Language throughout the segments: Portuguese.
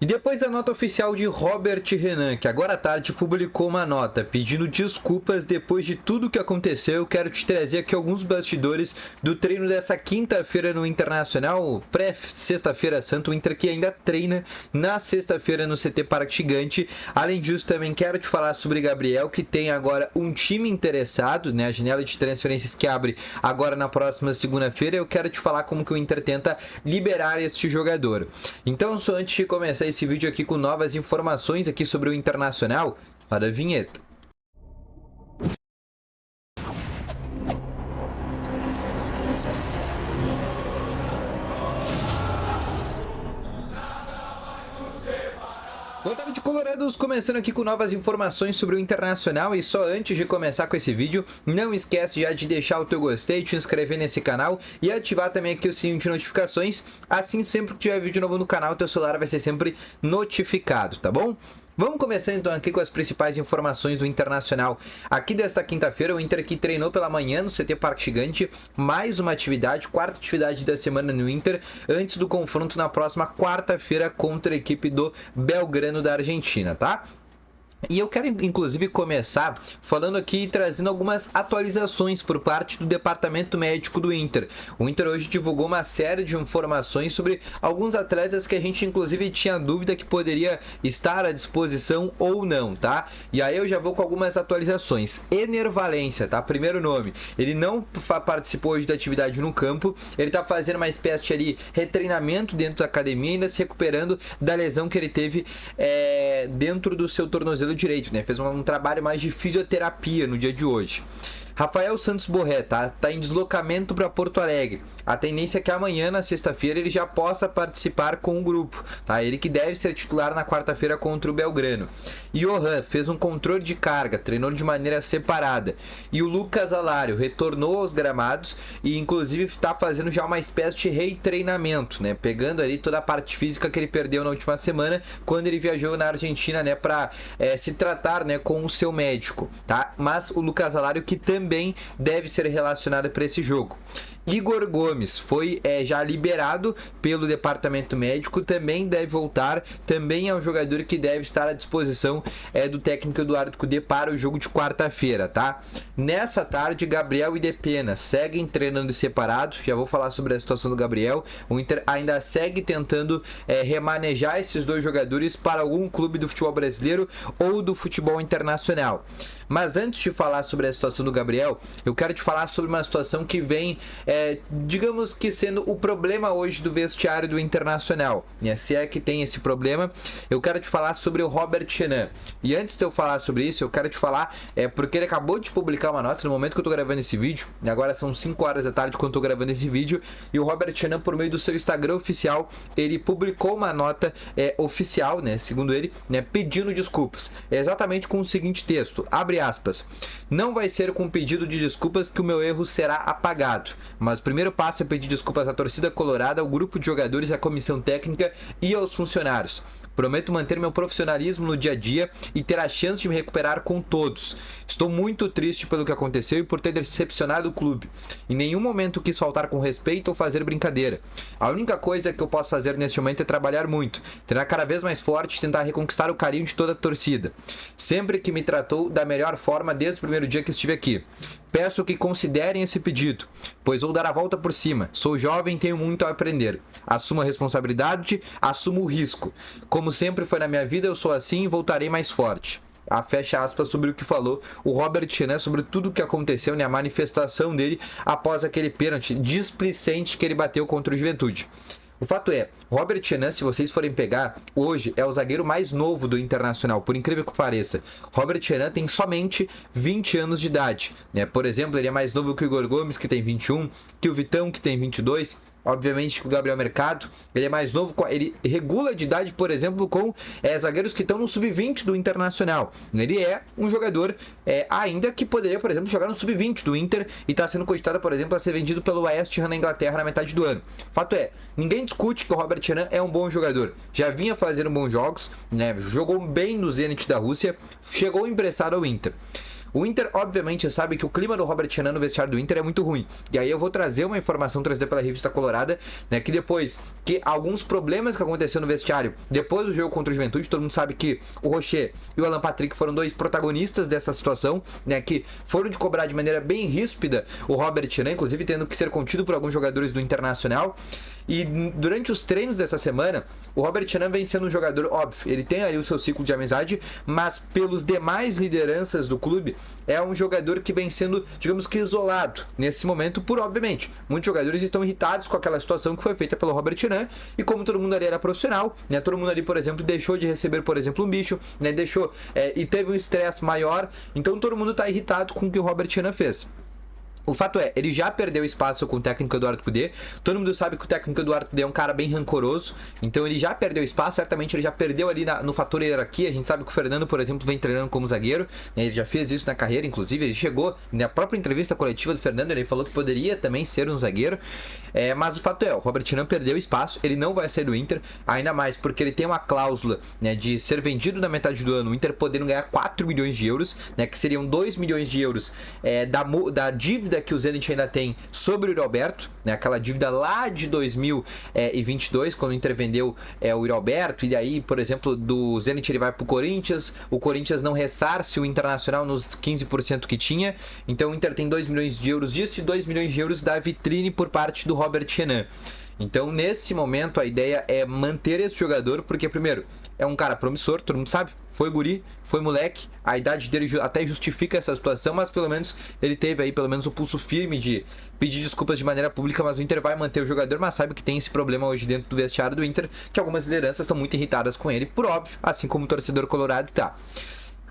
E depois da nota oficial de Robert Renan, que agora à tarde publicou uma nota pedindo desculpas depois de tudo que aconteceu, eu quero te trazer aqui alguns bastidores do treino dessa quinta-feira no Internacional, pré-sexta-feira santa, o Inter que ainda treina na sexta-feira no CT Parque Gigante. Além disso, também quero te falar sobre Gabriel, que tem agora um time interessado, né? A janela de transferências que abre agora na próxima segunda-feira. Eu quero te falar como que o Inter tenta liberar este jogador. Então, só antes de começar esse vídeo aqui com novas informações aqui sobre o Internacional, para a vinheta. Boa tarde, colorados, começando aqui com novas informações sobre o Internacional. E só antes de começar com esse vídeo, não esquece já de deixar o teu gostei, te inscrever nesse canal e ativar também aqui o sininho de notificações. Assim, sempre que tiver vídeo novo no canal, teu celular vai ser sempre notificado, tá bom? Vamos começar então aqui com as principais informações do Internacional. Aqui desta quinta-feira, o Inter que treinou pela manhã no CT Parque Gigante, mais uma atividade, quarta atividade da semana no Inter, antes do confronto na próxima quarta-feira contra a equipe do Belgrano da Argentina, tá? E eu quero inclusive começar falando aqui e trazendo algumas atualizações por parte do departamento médico do Inter. O Inter hoje divulgou uma série de informações sobre alguns atletas que a gente inclusive tinha dúvida que poderia estar à disposição ou não, tá? E aí eu já vou com algumas atualizações. Ener Valencia, tá? Primeiro nome. Ele não participou hoje da atividade no campo, ele tá fazendo uma espécie de ali retreinamento dentro da academia, ainda se recuperando da lesão que ele teve dentro do seu tornozelo direito, né? Fez um trabalho mais de fisioterapia no dia de hoje. Rafael Santos Borré tá em deslocamento para Porto Alegre. A tendência é que amanhã, na sexta-feira, ele já possa participar com o grupo, tá? Ele que deve ser titular na quarta-feira contra o Belgrano. Johan fez um controle de carga, treinou de maneira separada. E o Lucas Alário retornou aos gramados e inclusive está fazendo já uma espécie de retreinamento, né? Pegando ali toda a parte física que ele perdeu na última semana quando ele viajou na Argentina, né? Para se tratar, né? Com o seu médico, tá? Mas o Lucas Alário que também deve ser relacionado para esse jogo. Igor Gomes foi já liberado pelo departamento médico, também deve voltar, também é um jogador que deve estar à disposição do técnico Eduardo Cudê para o jogo de quarta-feira, tá? Nessa tarde, Gabriel e Depena seguem treinando separados, já vou falar sobre a situação do Gabriel. O Inter ainda segue tentando remanejar esses dois jogadores para algum clube do futebol brasileiro ou do futebol internacional. Mas antes de falar sobre a situação do Gabriel, eu quero te falar sobre uma situação que vem, digamos que sendo o problema hoje do vestiário do Internacional, né? Se é que tem esse problema, eu quero te falar sobre o Robert Renan. E antes de eu falar sobre isso, eu quero te falar, porque ele acabou de publicar uma nota no momento que eu tô gravando esse vídeo, e agora são 5 horas da tarde quando eu tô gravando esse vídeo, e o Robert Renan, por meio do seu Instagram oficial, ele publicou uma nota oficial, né, segundo ele, né, pedindo desculpas. Exatamente com o seguinte texto, abre aspas, não vai ser com pedido de desculpas que o meu erro será apagado, mas o primeiro passo é pedir desculpas à torcida colorada, ao grupo de jogadores, à comissão técnica e aos funcionários. Prometo manter meu profissionalismo no dia a dia e ter a chance de me recuperar com todos. Estou muito triste pelo que aconteceu e por ter decepcionado o clube. Em nenhum momento quis faltar com respeito ou fazer brincadeira. A única coisa que eu posso fazer neste momento é trabalhar muito, treinar cada vez mais forte e tentar reconquistar o carinho de toda a torcida. Sempre que me tratou da melhor forma desde o primeiro dia que estive aqui. Peço que considerem esse pedido, pois vou dar a volta por cima. Sou jovem e tenho muito a aprender. Assumo a responsabilidade, assumo o risco. Como sempre foi na minha vida, eu sou assim e voltarei mais forte. Fecha aspas sobre o que falou o Robert Renan, sobre tudo o que aconteceu, né? A manifestação dele após aquele pênalti displicente que ele bateu contra o Juventude. O fato é, Robert Renan, se vocês forem pegar, hoje é o zagueiro mais novo do Internacional, por incrível que pareça. Robert Renan tem somente 20 anos de idade, né? Por exemplo, ele é mais novo que o Igor Gomes, que tem 21, que o Vitão, que tem 22, obviamente que o Gabriel Mercado, ele é mais novo, ele regula de idade, por exemplo, com zagueiros que estão no sub-20 do Internacional. Ele é um jogador ainda que poderia, por exemplo, jogar no sub-20 do Inter e está sendo cogitado, por exemplo, a ser vendido pelo West Ham na Inglaterra na metade do ano. Fato é, ninguém discute que o Robert Renan é um bom jogador. Já vinha fazendo bons jogos, né? Jogou bem no Zenit da Rússia, chegou emprestado ao Inter. O Inter, obviamente, sabe que o clima do Robert Renan no vestiário do Inter é muito ruim. E aí eu vou trazer uma informação trazida pela Revista Colorada, né, que depois que alguns problemas que aconteceram no vestiário, depois do jogo contra o Juventude, todo mundo sabe que o Rocher e o Alan Patrick foram dois protagonistas dessa situação, né, que foram de cobrar de maneira bem ríspida o Robert Renan, inclusive tendo que ser contido por alguns jogadores do Internacional. E durante os treinos dessa semana, o Robert Renan vem sendo um jogador, óbvio, ele tem aí o seu ciclo de amizade, mas pelos demais lideranças do clube, é um jogador que vem sendo, digamos que, isolado nesse momento, por obviamente, muitos jogadores estão irritados com aquela situação que foi feita pelo Robert Renan, e como todo mundo ali era profissional, né, todo mundo ali, por exemplo, deixou de receber, por exemplo, um bicho, né, e teve um estresse maior, então todo mundo está irritado com o que o Robert Renan fez. O fato é, ele já perdeu espaço com o técnico Eduardo Cudê. Todo mundo sabe que o técnico Eduardo Cudê é um cara bem rancoroso. Então ele já perdeu espaço. Certamente ele já perdeu ali no fator hierarquia. A gente sabe que o Fernando, por exemplo, vem treinando como zagueiro, né? Ele já fez isso na carreira, inclusive. Ele chegou na própria entrevista coletiva do Fernando. Ele falou que poderia também ser um zagueiro. Mas o fato é, o Robert Renan perdeu espaço. Ele não vai sair do Inter. Ainda mais porque ele tem uma cláusula, né, de ser vendido na metade do ano. O Inter podendo ganhar 4 milhões de euros, né, que seriam 2 milhões de euros da dívida que o Zenit ainda tem sobre o Yuri Alberto, né, aquela dívida lá de 2022, quando o Inter vendeu o Yuri Alberto, e aí, por exemplo, do Zenit ele vai pro Corinthians, o Corinthians não ressarce o Internacional nos 15% que tinha, então o Inter tem 2 milhões de euros disso e 2 milhões de euros da vitrine por parte do Robert Renan. Então, nesse momento, a ideia é manter esse jogador, porque, primeiro, é um cara promissor, todo mundo sabe, foi guri, foi moleque, a idade dele até justifica essa situação, mas pelo menos ele teve aí pelo menos o pulso firme de pedir desculpas de maneira pública, mas o Inter vai manter o jogador, mas sabe que tem esse problema hoje dentro do vestiário do Inter, que algumas lideranças estão muito irritadas com ele, por óbvio, assim como o torcedor colorado tá.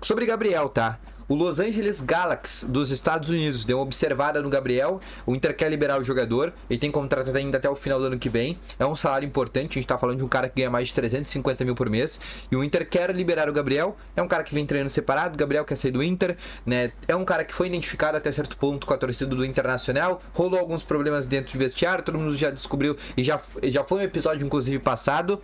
Sobre Gabriel, tá? O Los Angeles Galaxy dos Estados Unidos deu uma observada no Gabriel. O Inter quer liberar o jogador. Ele tem contrato ainda até o final do ano que vem. É um salário importante. A gente tá falando de um cara que ganha mais de 350 mil por mês. E o Inter quer liberar o Gabriel. É um cara que vem treinando separado. O Gabriel quer sair do Inter, né? É um cara que foi identificado até certo ponto com a torcida do Internacional. Rolou alguns problemas dentro do vestiário. Todo mundo já descobriu. E já foi um episódio, inclusive, passado.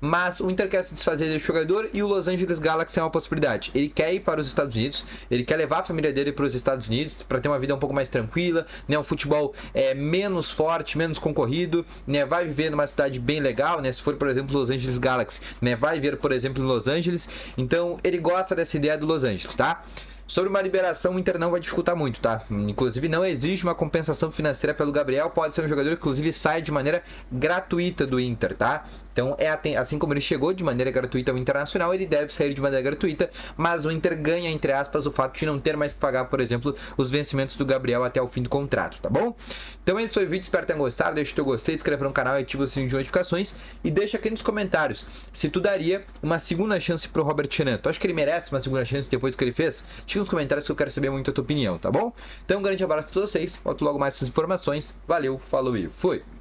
Mas o Inter quer se desfazer desse jogador e o Los Angeles Galaxy é uma possibilidade. Ele quer ir para os Estados Unidos, ele quer levar a família dele para os Estados Unidos para ter uma vida um pouco mais tranquila, né? Um futebol menos forte, menos concorrido, né? Vai viver numa cidade bem legal, né? Se for, por exemplo, Los Angeles Galaxy, né? Vai viver, por exemplo, em Los Angeles. Então, ele gosta dessa ideia do Los Angeles, tá? Sobre uma liberação, o Inter não vai dificultar muito, tá? Inclusive, não exige uma compensação financeira pelo Gabriel. Pode ser um jogador que, inclusive, sai de maneira gratuita do Inter, tá? Então, assim como ele chegou de maneira gratuita ao Internacional, ele deve sair de maneira gratuita, mas o Inter ganha, entre aspas, o fato de não ter mais que pagar, por exemplo, os vencimentos do Gabriel até o fim do contrato, tá bom? Então, esse foi o vídeo, espero que tenham gostado. Deixa o teu gostei, se inscreve no canal e ativa o sininho de notificações. E deixa aqui nos comentários se tu daria uma segunda chance pro Robert Renan. Tu acha que ele merece uma segunda chance depois do que ele fez? Deixa nos comentários que eu quero saber muito a tua opinião, tá bom? Então, um grande abraço a todos vocês. Volto logo mais essas informações. Valeu, falou e fui!